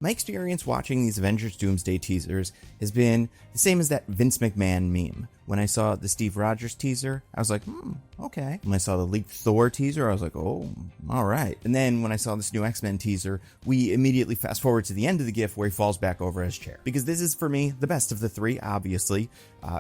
My experience watching these Avengers Doomsday teasers has been the same as that Vince McMahon meme. When I saw the Steve Rogers teaser, I was like, okay. When I saw the leaked Thor teaser, I was like, oh, all right. And then when I saw this new X-Men teaser, we immediately fast forward to the end of the GIF where he falls back over his chair. Because this is, for me, the best of the three, obviously.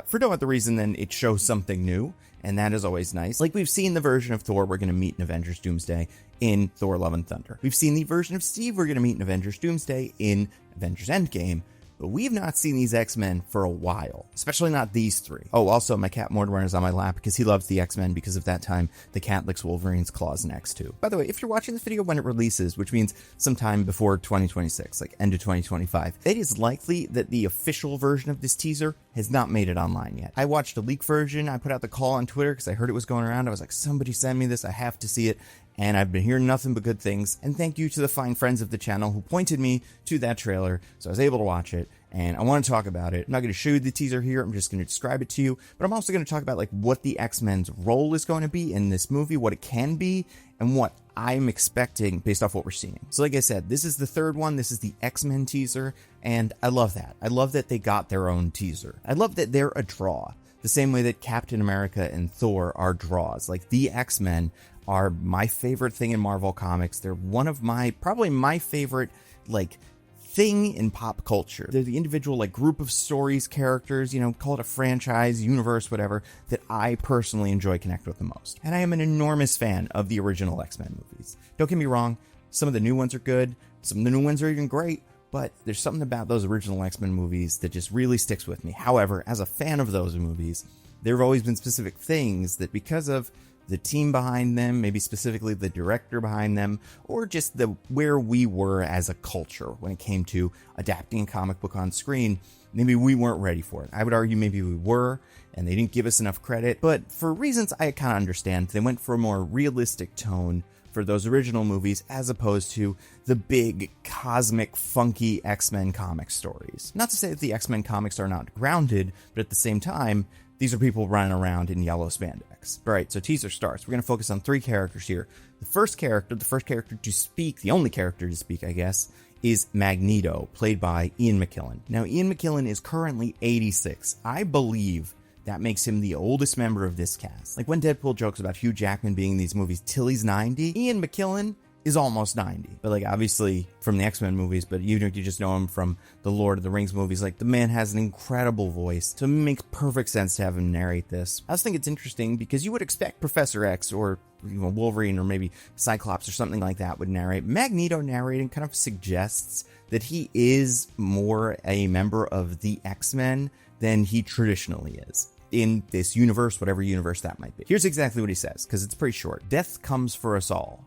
For no other reason than it shows something new, and that is always nice. Like, we've seen the version of Thor we're going to meet in Avengers Doomsday in Thor Love and Thunder. We've seen the version of Steve we're going to meet in Avengers Doomsday in Avengers Endgame, but we've not seen these X-Men for a while, especially not these three. Oh, also, my cat Mortimer is on my lap because he loves the X-Men because of that time the cat licks Wolverine's claws in X2. By the way, if you're watching this video when it releases, which means sometime before 2026, like end of 2025, it is likely that the official version of this teaser has not made it online yet. I watched a leak version. I put out the call on Twitter because I heard it was going around. I was like, somebody send me this. I have to see it. And I've been hearing nothing but good things. And thank you to the fine friends of the channel who pointed me to that trailer, so I was able to watch it. And I want to talk about it. I'm not going to show you the teaser here. I'm just going to describe it to you. But I'm also going to talk about like what the X-Men's role is going to be in this movie, what it can be, and what I'm expecting based off what we're seeing. So like I said, this is the third one. This is the X-Men teaser. And I love that. I love that they got their own teaser. I love that they're a draw. The same way that Captain America and Thor are draws. Like, the X-Men are my favorite thing in Marvel Comics. They're one of probably my favorite, like, thing in pop culture. They're the individual, like, group of stories, characters, you know, call it a franchise, universe, whatever, that I personally enjoy connect with the most. And I am an enormous fan of the original X-Men movies. Don't get me wrong, some of the new ones are good, some of the new ones are even great, but there's something about those original X-Men movies that just really sticks with me. However, as a fan of those movies, there have always been specific things that, because of the team behind them, maybe specifically the director behind them, or just where we were as a culture when it came to adapting a comic book on screen, maybe we weren't ready for it. I would argue maybe we were, and they didn't give us enough credit, but for reasons I kind of understand, they went for a more realistic tone for those original movies, as opposed to the big, cosmic, funky X-Men comic stories. Not to say that the X-Men comics are not grounded, but at the same time, these are people running around in yellow spandex. All right, so teaser starts. We're going to focus on three characters here. The first character to speak, the only character to speak, I guess, is Magneto, played by Ian McKellen. Now, Ian McKellen is currently 86. I believe that makes him the oldest member of this cast. Like, when Deadpool jokes about Hugh Jackman being in these movies till he's 90, Ian McKellen is almost 90. But, like, obviously from the X-Men movies, but you just know him from the Lord of the Rings movies. Like, the man has an incredible voice, so it makes perfect sense to have him narrate this. I just think it's interesting because you would expect Professor X or, you know, Wolverine or maybe Cyclops or something like that would narrate. Magneto narrating kind of suggests that he is more a member of the X-Men than he traditionally is in this universe, whatever universe that might be. Here's exactly what he says, because it's pretty short. Death comes for us all.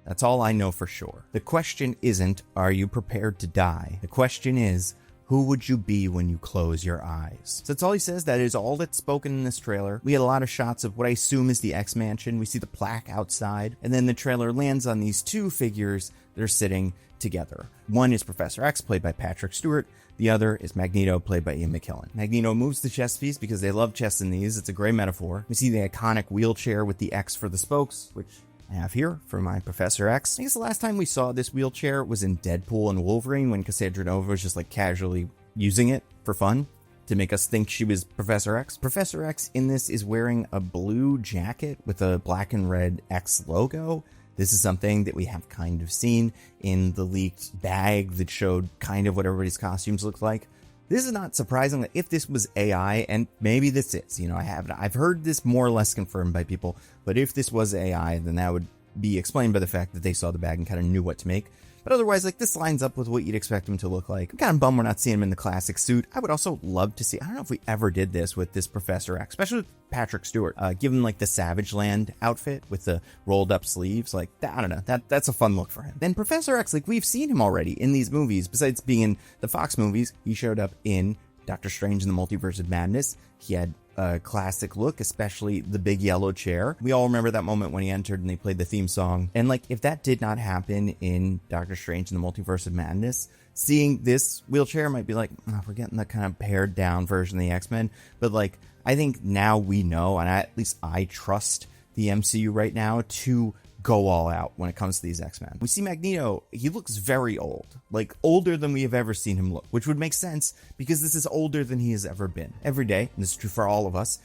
That's all I know for sure. The question isn't, are you prepared to die? The question is, who would you be when you close your eyes? So that's all he says. That is all that's spoken in this trailer. We had a lot of shots of what I assume is the X-Mansion. We see the plaque outside, and then the trailer lands on these two figures that are sitting together. One is Professor X, played by Patrick Stewart. The other is Magneto, played by Ian McKellen. Magneto moves the chess piece because they love chess in these. It's a great metaphor. We see the iconic wheelchair with the X for the spokes, which I have here for my Professor X. I guess the last time we saw this wheelchair was in Deadpool and Wolverine, when Cassandra Nova was just like casually using it for fun to make us think she was Professor X. Professor X in this is wearing a blue jacket with a black and red X logo. This is something that we have kind of seen in the leaked bag that showed kind of what everybody's costumes look like. This is not surprising that if this was AI, and maybe this is, you know, I've heard this more or less confirmed by people, but if this was AI, then that would be explained by the fact that they saw the bag and kind of knew what to make. But otherwise, like, this lines up with what you'd expect him to look like. I'm kind of bummed we're not seeing him in the classic suit. I would also love to see, I don't know if we ever did this with this Professor X, especially with Patrick Stewart, give him like the Savage Land outfit with the rolled up sleeves. Like, I don't know, that's a fun look for him. Then Professor X, like, we've seen him already in these movies. Besides being in the Fox movies, he showed up in Doctor Strange in the Multiverse of Madness. He had a classic look, especially the big yellow chair. We all remember that moment when he entered and they played the theme song. And like, if that did not happen in Doctor Strange in the Multiverse of Madness, seeing this wheelchair might be like, oh, we're getting the kind of pared down version of the X-Men. But like, I think now we know, and at least I trust the MCU right now to go all out when it comes to these X-Men. We see Magneto, he looks very old, like older than we have ever seen him look, which would make sense because this is older than he has ever been. Every day, and this is true for all of us,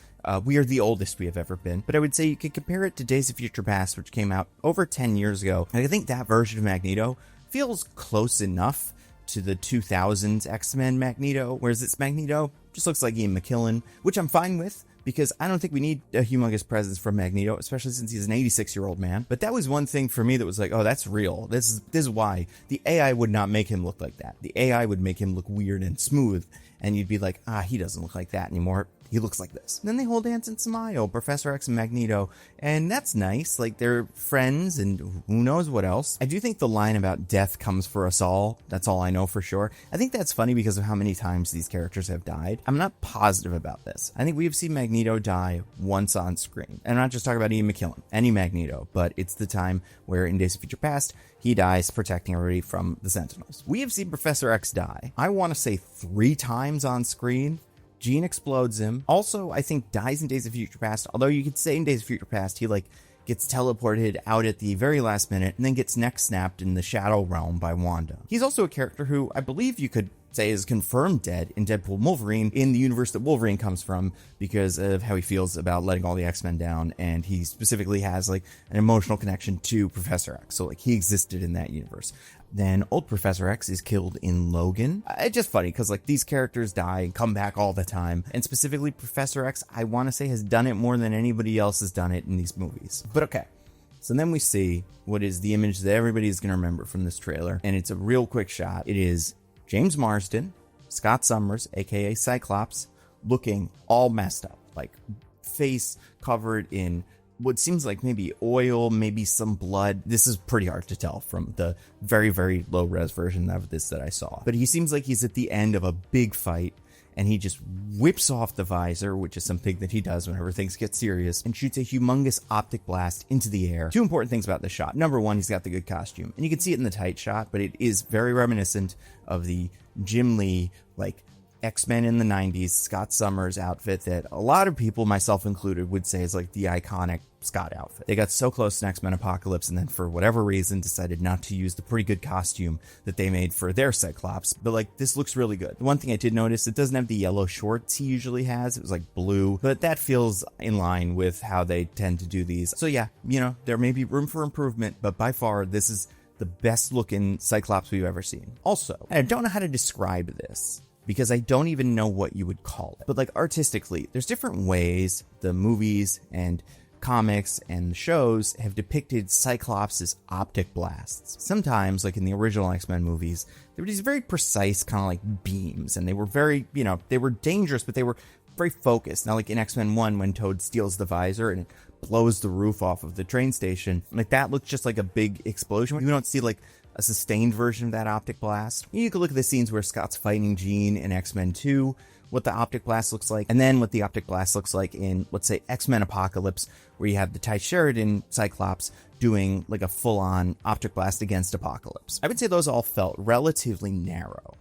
we are the oldest we have ever been. But I would say you could compare it to Days of Future Past, which came out over 10 years ago. And I think that version of Magneto feels close enough to the 2000s X-Men Magneto, whereas this Magneto just looks like Ian McKellen, which I'm fine with, because I don't think we need a humongous presence from Magneto, especially since he's an 86-year-old man. But that was one thing for me that was like, oh, that's real. This is why. The AI would not make him look like that. The AI would make him look weird and smooth, and you'd be like, he doesn't look like that anymore. He looks like this. And then they hold hands and smile, Professor X and Magneto, and that's nice. Like, they're friends, and who knows what else. I do think the line about death comes for us all, that's all I know for sure. I think that's funny because of how many times these characters have died. I'm not positive about this. I think we have seen Magneto die once on screen. And I'm not just talking about Ian McKellen, any Magneto, but it's the time where in Days of Future Past, he dies protecting everybody from the Sentinels. We have seen Professor X die, I want to say 3 times on screen. Jean explodes him. Also, I think dies in Days of Future Past, although you could say in Days of Future Past, he gets teleported out at the very last minute and then gets neck snapped in the Shadow Realm by Wanda. He's also a character who I believe you could say is confirmed dead in Deadpool & Wolverine in the universe that Wolverine comes from because of how he feels about letting all the X-Men down, and he specifically has an emotional connection to Professor X, so he existed in that universe. Then old Professor X is killed in Logan. It's just funny because these characters die and come back all the time, and specifically Professor X, I want to say, has done it more than anybody else has done it in these movies. But okay. So then we see what is the image that everybody's going to remember from this trailer, and it's a real quick shot. It is James Marsden, Scott Summers, aka Cyclops, looking all messed up, face covered in what seems like maybe oil, maybe some blood. This is pretty hard to tell from the very, very low res version of this that I saw. But he seems like he's at the end of a big fight, and he just whips off the visor, which is something that he does whenever things get serious, and shoots a humongous optic blast into the air. 2 important things about this shot. Number 1, he's got the good costume, and you can see it in the tight shot, but it is very reminiscent of the Jim Lee, X-Men in the 90s Scott Summers outfit that a lot of people, myself included, would say is the iconic Scott outfit. They got so close to X-Men Apocalypse and then for whatever reason decided not to use the pretty good costume that they made for their Cyclops, but this looks really good. The one thing I did notice, it doesn't have the yellow shorts he usually has. It was blue, but that feels in line with how they tend to do these. So yeah, there may be room for improvement, but by far this is the best looking Cyclops we've ever seen. Also, I don't know how to describe this, because I don't even know what you would call it. But artistically, there's different ways the movies and comics and the shows have depicted Cyclops' optic blasts. Sometimes, in the original X-Men movies, there were these very precise kind of beams, and they were very, they were dangerous, but they were very focused. Now, in X-Men 1, when Toad steals the visor and it blows the roof off of the train station, that looks just like a big explosion. You don't see a sustained version of that optic blast. You can look at the scenes where Scott's fighting Jean in X-Men 2, what the optic blast looks like, and then what the optic blast looks like in, let's say, X-Men Apocalypse, where you have the Ty Sheridan Cyclops doing a full-on optic blast against Apocalypse. I would say those all felt relatively narrow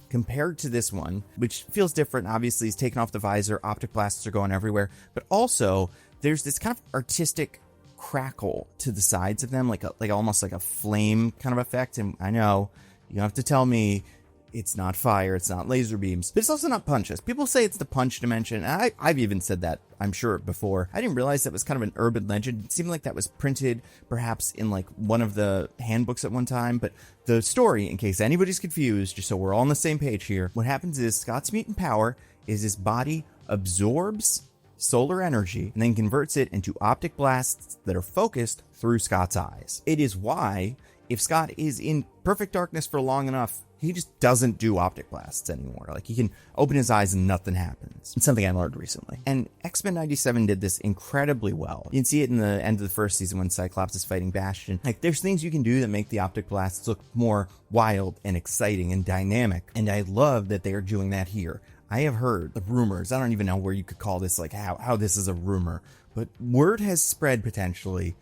compared to this one, which feels different. Obviously, he's taken off the visor, optic blasts are going everywhere, but also there's this kind of artistic crackle to the sides of them, almost like a flame kind of effect. And I know you don't have to tell me it's not fire, it's not laser beams, but it's also not punches. People say it's the punch dimension. I've even said that, I'm sure, before. I didn't realize that was kind of an urban legend. It seemed like that was printed perhaps in one of the handbooks at one time, but the story, in case anybody's confused, just so we're all on the same page here, what happens is Scott's mutant power is his body absorbs solar energy and then converts it into optic blasts that are focused through Scott's eyes. It is why, if Scott is in perfect darkness for long enough, he just doesn't do optic blasts anymore. He can open his eyes and nothing happens. It's something I learned recently. And X-Men 97 did this incredibly well. You can see it in the end of the first season when Cyclops is fighting Bastion. There's things you can do that make the optic blasts look more wild and exciting and dynamic. And I love that they are doing that here. I have heard the rumors. I don't even know where you could call this, how this is a rumor, but word has spread potentially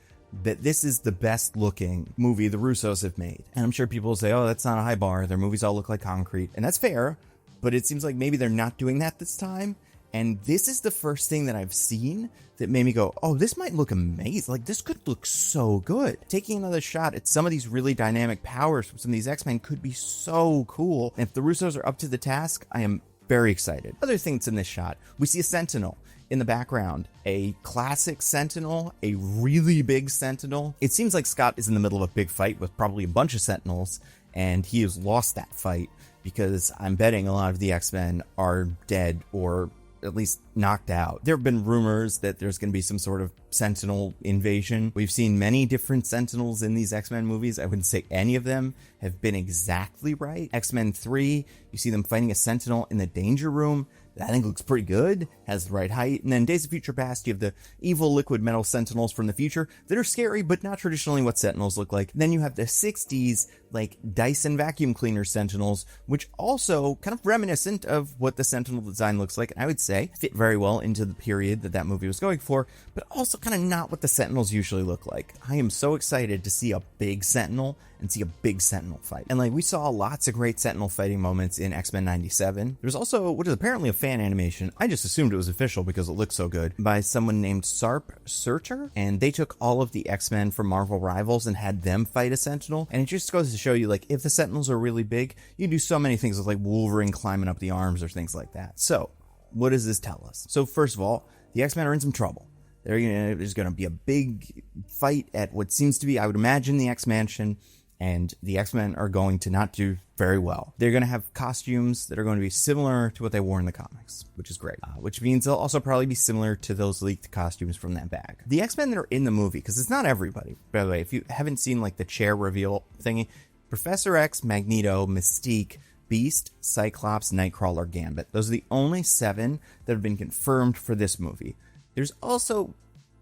that this is the best looking movie the Russos have made. And I'm sure people will say, oh, that's not a high bar. Their movies all look like concrete. And that's fair, but it seems like maybe they're not doing that this time. And this is the first thing that I've seen that made me go, oh, this might look amazing. Like, this could look so good. Taking another shot at some of these really dynamic powers from some of these X-Men could be so cool. And if the Russos are up to the task, I am very excited. Other things in this shot, we see a Sentinel in the background, a classic Sentinel, a really big Sentinel. It seems like Scott is in the middle of a big fight with probably a bunch of Sentinels, and he has lost that fight because I'm betting a lot of the X-Men are dead or at least knocked out. There have been rumors that there's going to be some sort of Sentinel invasion. We've seen many different Sentinels in these X-Men movies. I wouldn't say any of them have been exactly right. X-Men 3, you see them fighting a Sentinel in the Danger Room. I think looks pretty good, has the right height. And then Days of Future Past, you have the evil liquid metal Sentinels from the future that are scary, but not traditionally what Sentinels look like. Then you have the 60s, like Dyson vacuum cleaner Sentinels, which also kind of reminiscent of what the Sentinel design looks like. And I would say fit very well into the period that movie was going for, but also kind of not what the Sentinels usually look like. I am so excited to see a big Sentinel and see a big Sentinel fight. And like, we saw lots of great Sentinel fighting moments in X-Men 97. There's also what is apparently a fan animation. I just assumed it was official because it looked so good, by someone named Sarp Searcher. And they took all of the X-Men from Marvel Rivals and had them fight a Sentinel. And it just goes to show you, like, if the Sentinels are really big, you can do so many things with like Wolverine climbing up the arms or things like that. So what does this tell us? So first of all, the X-Men are in some trouble. There's going to be a big fight at what seems to be, I would imagine, the X-Mansion. And the X-Men are going to not do very well. They're going to have costumes that are going to be similar to what they wore in the comics, which is great. Which means they'll also probably be similar to those leaked costumes from that bag. The X-Men that are in the movie, because it's not everybody, by the way, if you haven't seen like the chair reveal thingy, Professor X, Magneto, Mystique, Beast, Cyclops, Nightcrawler, Gambit. Those are the only 7 that have been confirmed for this movie. There's also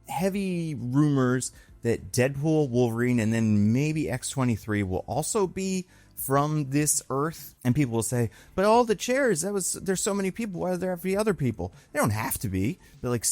heavy rumors that Deadpool, Wolverine, and then maybe X-23 will also be from this Earth. And people will say, but all the chairs, there's so many people, why do there have to be other people? They don't have to be. But like,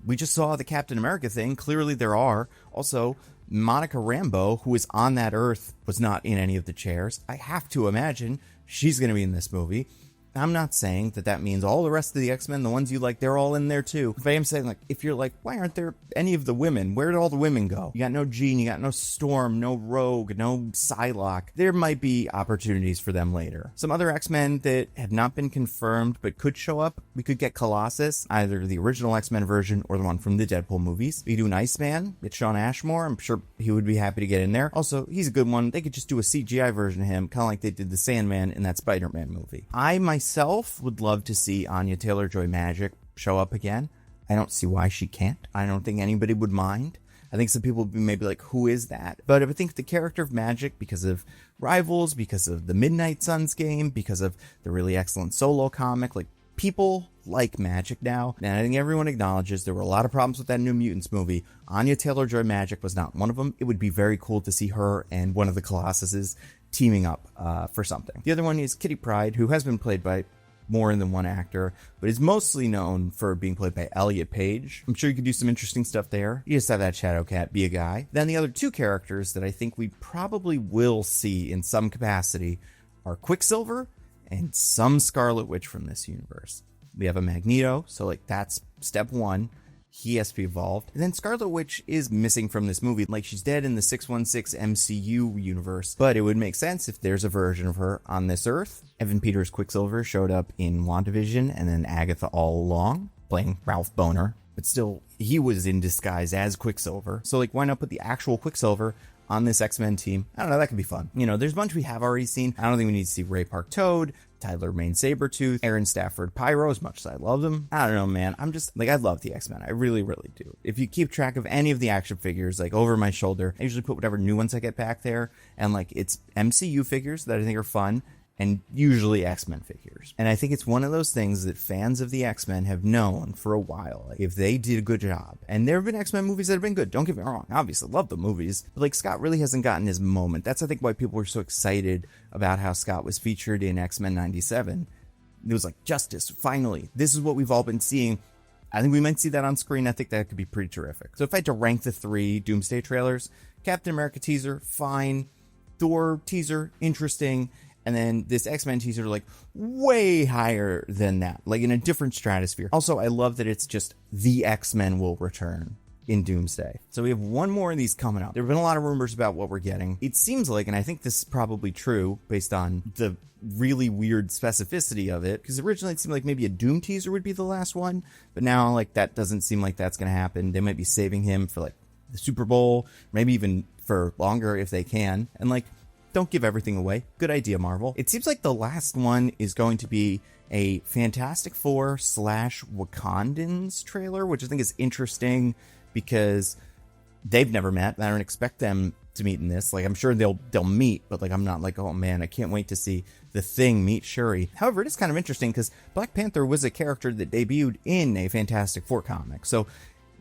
we just saw the Captain America thing. Clearly there are. Also, Monica Rambeau, who is on that Earth, was not in any of the chairs. I have to imagine she's going to be in this movie. I'm not saying that means all the rest of the X-Men, the ones you like, they're all in there too. But I am saying, like, if you're like, why aren't there any of the women? Where did all the women go? You got no Jean, you got no Storm, no Rogue, no Psylocke. There might be opportunities for them later. Some other X-Men that have not been confirmed but could show up. We could get Colossus, either the original X-Men version or the one from the Deadpool movies. We could do an Iceman, get Shawn Ashmore. I'm sure he would be happy to get in there. Also, he's a good one. They could just do a CGI version of him, kind of like they did the Sandman in that Spider-Man movie. I myself would love to see Anya Taylor-Joy Magic show up again. I don't see why she can't. I don't think anybody would mind. I think some people would be maybe like, who is that? But I think the character of Magic, because of Rivals, because of the Midnight Suns game, because of the really excellent solo comic, like, people like Magic now. And I think everyone acknowledges there were a lot of problems with that New Mutants movie. Anya Taylor-Joy Magic was not one of them. It would be very cool to see her and one of the Colossuses teaming up for something. The other one is Kitty Pryde, who has been played by more than one actor, but is mostly known for being played by Elliot Page. I'm sure you could do some interesting stuff there. You just have that Shadow Cat be a guy. Then the other 2 characters that I think we probably will see in some capacity are Quicksilver and some Scarlet Witch from this universe. We have a Magneto, so like, that's step 1. He has to be evolved. And then Scarlet Witch is missing from this movie. Like, she's dead in the 616 MCU universe. But it would make sense if there's a version of her on this Earth. Evan Peters' Quicksilver showed up in WandaVision and then Agatha all along, playing Ralph Boner. But still, he was in disguise as Quicksilver. So, like, why not put the actual Quicksilver on this X-Men team? I don't know, that could be fun. You know, there's a bunch we have already seen. I don't think we need to see Ray Park Toad, Tyler Maine Sabretooth, Aaron Stafford Pyro, as much as I love them. I don't know, man. I'm just, like, I love the X-Men. I really, really do. If you keep track of any of the action figures, like, over my shoulder, I usually put whatever new ones I get back there. And, like, it's MCU figures that I think are fun, and usually X-Men figures. And I think it's one of those things that fans of the X-Men have known for a while. Like, if they did a good job, and there have been X-Men movies that have been good, don't get me wrong, obviously love the movies, but like, Scott really hasn't gotten his moment. That's, I think, why people were so excited about how Scott was featured in X-Men 97. It was like, justice, finally, this is what we've all been seeing. I think we might see that on screen. I think that could be pretty terrific. So if I had to rank the 3 Doomsday trailers, Captain America teaser, fine. Thor teaser, interesting. And then this X-Men teaser, like, way higher than that, like in a different stratosphere. Also, I love that it's just the X-Men will return in Doomsday. So we have one more of these coming up. There have been a lot of rumors about what we're getting. It seems like, and I think this is probably true based on the really weird specificity of it, because originally it seemed like maybe a Doom teaser would be the last one, but now like that doesn't seem like that's going to happen. They might be saving him for like the Super Bowl, maybe even for longer if they can. And like, don't give everything away. Good idea, Marvel. It seems like the last one is going to be a Fantastic Four / Wakandans trailer, which I think is interesting because they've never met. I don't expect them to meet in this. Like, I'm sure they'll meet, but like, I'm not like, oh man, I can't wait to see the Thing meet Shuri. However, it is kind of interesting because Black Panther was a character that debuted in a Fantastic Four comic. So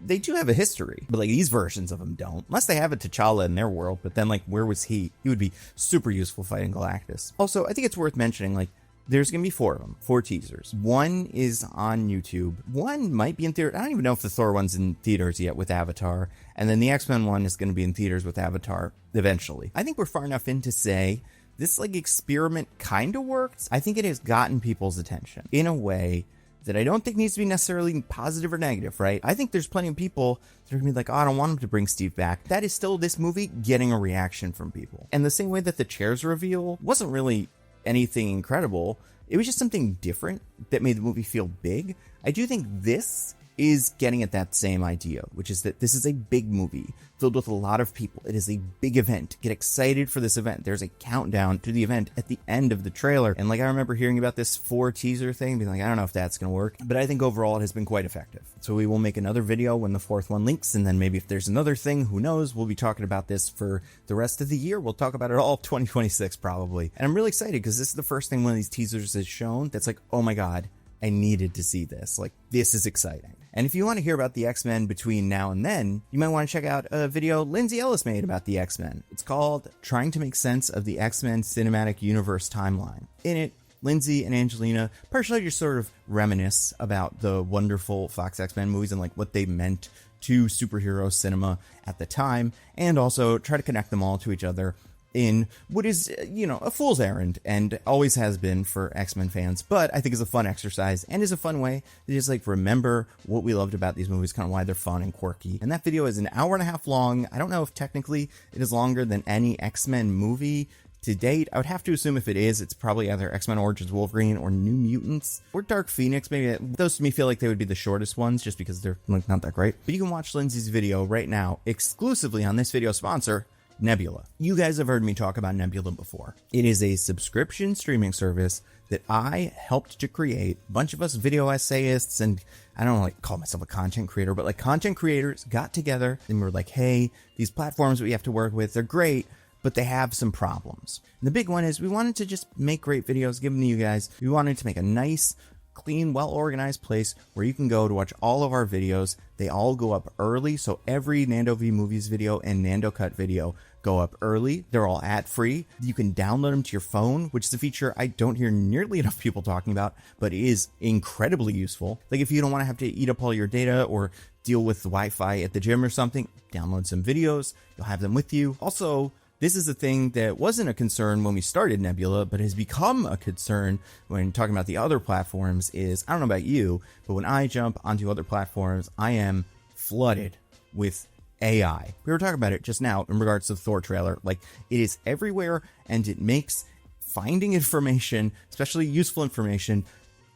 they do have a history, but like these versions of them don't, unless they have a T'Challa in their world. But then like, where was he? He would be super useful fighting Galactus. Also, I think it's worth mentioning, like, there's going to be 4 of them, 4 teasers. One is on YouTube. One might be in theater. I don't even know if the Thor one's in theaters yet with Avatar. And then the X-Men one is going to be in theaters with Avatar eventually. I think we're far enough in to say this like experiment kind of worked. I think it has gotten people's attention in a way that I don't think needs to be necessarily positive or negative, right? I think there's plenty of people that are going to be like, oh, I don't want him to bring Steve back. That is still this movie getting a reaction from people. And the same way that the chairs reveal wasn't really anything incredible, it was just something different that made the movie feel big. I do think this is getting at that same idea, which is that this is a big movie filled with a lot of people. It is a big event. Get excited for this event. There's a countdown to the event at the end of the trailer. And like, I remember hearing about this 4 teaser thing, being like, I don't know if that's going to work, but I think overall it has been quite effective. So we will make another video when the 4th one links. And then maybe if there's another thing, who knows, we'll be talking about this for the rest of the year. We'll talk about it all 2026 probably. And I'm really excited because this is the first thing one of these teasers has shown that's like, oh my God, I needed to see this. Like, this is exciting. And if you want to hear about the X-Men between now and then, you might want to check out a video Lindsay made about the X-Men. It's called Trying to Make Sense of the X-Men Cinematic Universe Timeline. In it, Lindsay and Angelina partially just sort of reminisce about the wonderful Fox X-Men movies and like what they meant to superhero cinema at the time, and also try to connect them all to each other in what is, you know, a fool's errand, and always has been for X-Men fans, but I think is a fun exercise and is a fun way to just like remember what we loved about these movies, kind of why they're fun and quirky. And that video is an hour and a half long. I don't know if technically it is longer than any X-Men movie to date. I would have to assume if it is, it's probably either X-Men Origins Wolverine or New Mutants or Dark Phoenix. Maybe those to me feel like they would be the shortest ones just because they're like not that great. But you can watch Lindsay's video right now exclusively on this video sponsor, Nebula. You guys have heard me talk about Nebula before. It is a subscription streaming service that I helped to create. A bunch of us video essayists, and I don't like call myself a content creator, but like content creators got together and we were like, hey, these platforms that we have to work with, they're great, but they have some problems. And the big one is we wanted to just make great videos, give them to you guys. We wanted to make a nice, clean, well-organized place where you can go to watch all of our videos. They all go up early, so every Nando V Movies video and Nando Cut video go up early. They're all ad-free. You can download them to your phone, which is a feature I don't hear nearly enough people talking about, but is incredibly useful. Like if you don't want to have to eat up all your data or deal with the Wi-Fi at the gym or something, download some videos. You'll have them with you. Also, this is a thing that wasn't a concern when we started Nebula, but has become a concern when talking about the other platforms is, I don't know about you, but when I jump onto other platforms, I am flooded with AI. We were talking about it just now in regards to the Thor trailer. Like, it is everywhere, and it makes finding information, especially useful information,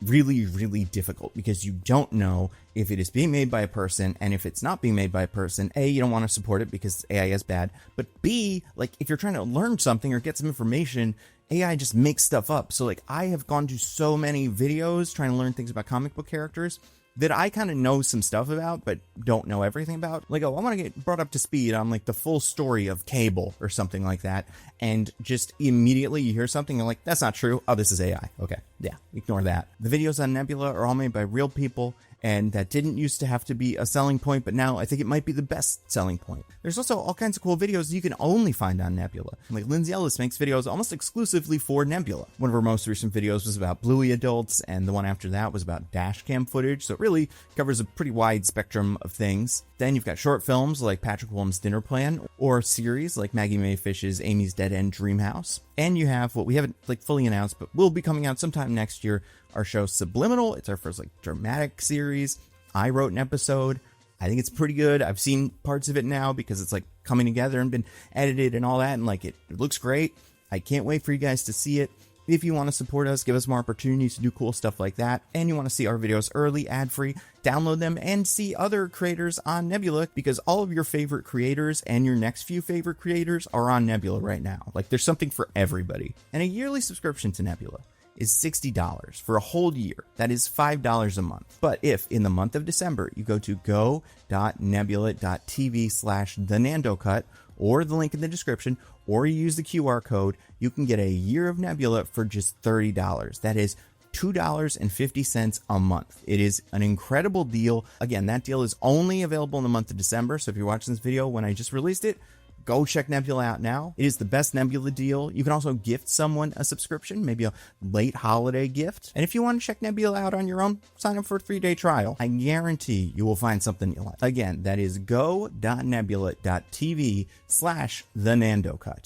really, really difficult because you don't know if it is being made by a person, and if it's not being made by a person, A, you don't want to support it because AI is bad, but B, like if you're trying to learn something or get some information, AI just makes stuff up. So like I have gone to so many videos trying to learn things about comic book characters that I kind of know some stuff about, but don't know everything about. Like, oh, I want to get brought up to speed on like the full story of Cable or something like that. And just immediately you hear something, you're like, that's not true. Oh, this is AI. Okay. Yeah. Ignore that. The videos on Nebula are all made by real people. And that didn't used to have to be a selling point, but now I think it might be the best selling point. There's also all kinds of cool videos you can only find on Nebula. Like Lindsay makes videos almost exclusively for Nebula. One of her most recent videos was about Bluey adults, and the one after that was about dash cam footage, so it really covers a pretty wide spectrum of things. Then you've got short films like Patrick Williams' Dinner Plan, or series like Maggie Mae Fish's Amy's Dead End Dream House. And you have what we haven't like fully announced, but will be coming out sometime next year. Our show Subliminal. It's our first like dramatic series. I wrote an episode. I think it's pretty good. I've seen parts of it now because it's like coming together and been edited and all that. And like it looks great. I can't wait for you guys to see it. If you want to support us, give us more opportunities to do cool stuff like that, and you want to see our videos early, ad-free, download them, and see other creators on Nebula, because all of your favorite creators and your next few favorite creators are on Nebula right now. Like, there's something for everybody. And a yearly subscription to Nebula is $60 for a whole year. That is $5 a month. But if in the month of December you go to go.nebula.tv/thenandocut, or the link in the description, or you use the QR code, you can get a year of Nebula for just $30. That is $2.50 a month. It is an incredible deal. Again, that deal is only available in the month of December. So if you're watching this video when I just released it, go check Nebula out now. It is the best Nebula deal. You can also gift someone a subscription, maybe a late holiday gift. And if you want to check Nebula out on your own, sign up for a 3-day trial. I guarantee you will find something you like. Again, that is go.nebula.tv/thenandocut.